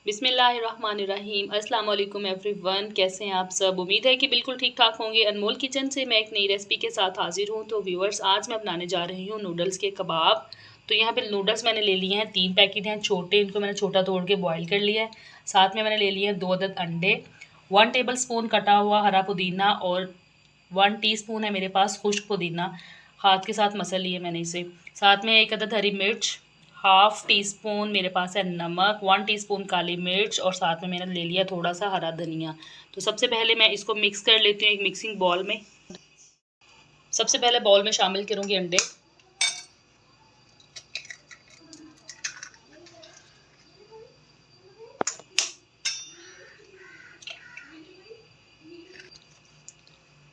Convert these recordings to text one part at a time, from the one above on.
बिस्मिल्लाहिर्रहमानिर्रहीम। अस्सलाम वालेकुम एवरीवन, कैसे हैं आप सब। उम्मीद है कि बिल्कुल ठीक ठाक होंगे। अनमोल किचन से मैं एक नई रेसिपी के साथ हाजिर हूं। तो व्यूअर्स, आज मैं बनाने जा रही हूं नूडल्स के कबाब। तो यहाँ पे नूडल्स मैंने ले लिए हैं, 3 पैकेट हैं छोटे, इनको मैंने छोटा तोड़ के बॉईल कर लिया है। साथ में मैंने ले लिए हैं 2 अदद अंडे, 1 टेबल स्पून कटा हुआ हरा पुदीना और 1 टीस्पून है मेरे पास खुश्क पुदीना, हाथ के साथ मसल लिए मैंने इसे। साथ में 1 अदद हरी मिर्च, हाफ टी स्पून मेरे पास है नमक, 1 टीस्पून काली मिर्च और साथ में मैंने ले लिया थोड़ा सा हरा धनिया। तो सबसे पहले मैं इसको मिक्स कर लेती हूँ एक मिक्सिंग बॉल में। सबसे पहले बॉल में शामिल करूँगी अंडे।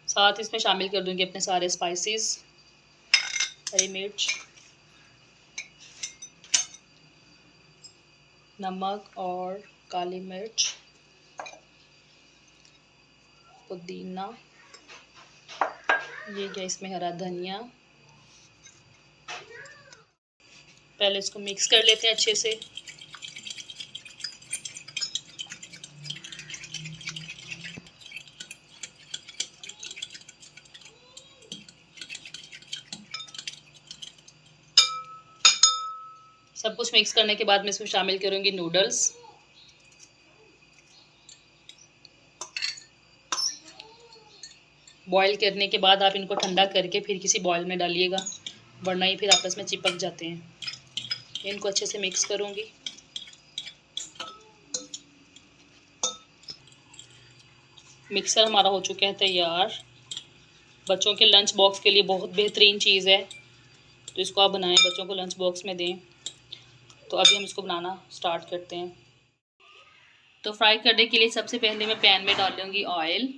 साथ इसमें शामिल कर दूँगी अपने सारे स्पाइसेस, हरी मिर्च, नमक और काली मिर्च, पुदीना, ये गया इसमें हरा धनिया। पहले इसको मिक्स कर लेते हैं अच्छे से। सब कुछ मिक्स करने के बाद मैं इसमें शामिल करूँगी नूडल्स। बॉईल करने के बाद आप इनको ठंडा करके फिर किसी बॉईल में डालिएगा, वरना ये फिर आपस में चिपक जाते हैं। इनको अच्छे से मिक्स करूँगी। मिक्सर हमारा हो चुका है तैयार। बच्चों के लंच बॉक्स के लिए बहुत बेहतरीन चीज़ है, तो इसको आप बनाएं, बच्चों को लंच बॉक्स में दें। तो अभी हम इसको बनाना स्टार्ट करते हैं। तो फ्राई करने के लिए सबसे पहले मैं पैन में डालूँगी ऑयल।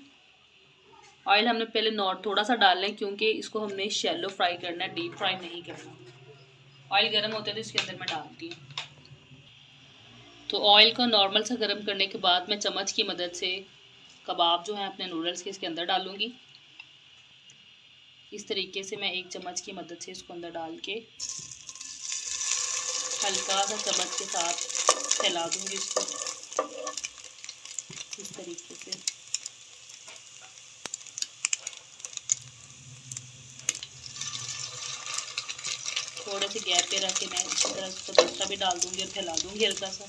ऑयल हमने पहले थोड़ा सा डाल लें, क्योंकि इसको हमने शैलो फ्राई करना है, डीप फ्राई नहीं करना। ऑयल गर्म होते तो इसके अंदर मैं डालती हूँ। तो ऑयल को नॉर्मल सा गर्म करने के बाद मैं चम्मच की मदद से कबाब जो है अपने नूडल्स के इसके अंदर डालूँगी। इस तरीके से मैं 1 चम्मच की मदद से इसको अंदर डाल के हल्का सा चम्मच के साथ फैला दूँगी इसको इस तरीके से। थोड़े से गैप पे रख के मैं इसी तरह इसको दूसरा भी डाल दूँगी और फैला दूँगी हल्का सा।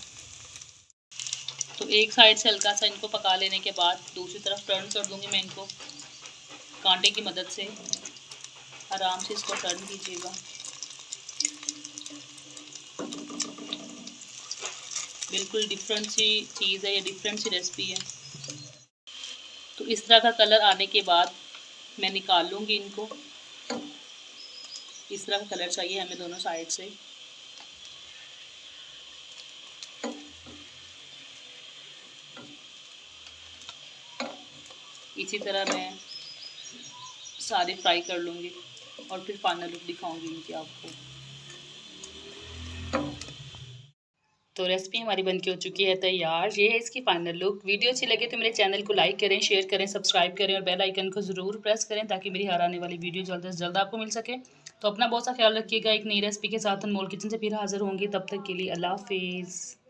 तो एक साइड से हल्का सा इनको पका लेने के बाद दूसरी तरफ टर्न कर दूँगी मैं इनको कांटे की मदद से। आराम से इसको टर्न कीजिएगा। बिल्कुल डिफरेंट सी चीज़ है, ये डिफरेंट सी रेसिपी है। तो इस तरह का कलर आने के बाद मैं निकाल लूँगी इनको। इस तरह का कलर चाहिए हमें दोनों साइड से। इसी तरह मैं सारे फ्राई कर लूँगी और फिर फाइनल लुक दिखाऊंगी इनकी आपको। तो रेसिपी हमारी बनके हो चुकी है तैयार। ये है इसकी फाइनल लुक। वीडियो अच्छी लगे तो मेरे चैनल को लाइक करें, शेयर करें, सब्सक्राइब करें और बेल आइकन को ज़रूर प्रेस करें, ताकि मेरी हर आने वाली वीडियो जल्द से जल्द आपको मिल सके। तो अपना बहुत सा ख्याल रखिएगा। एक नई रेसिपी के साथ अनमोल किचन से फिर हाजिर होंगी। तब तक के लिए अल्लाह हाफिज़।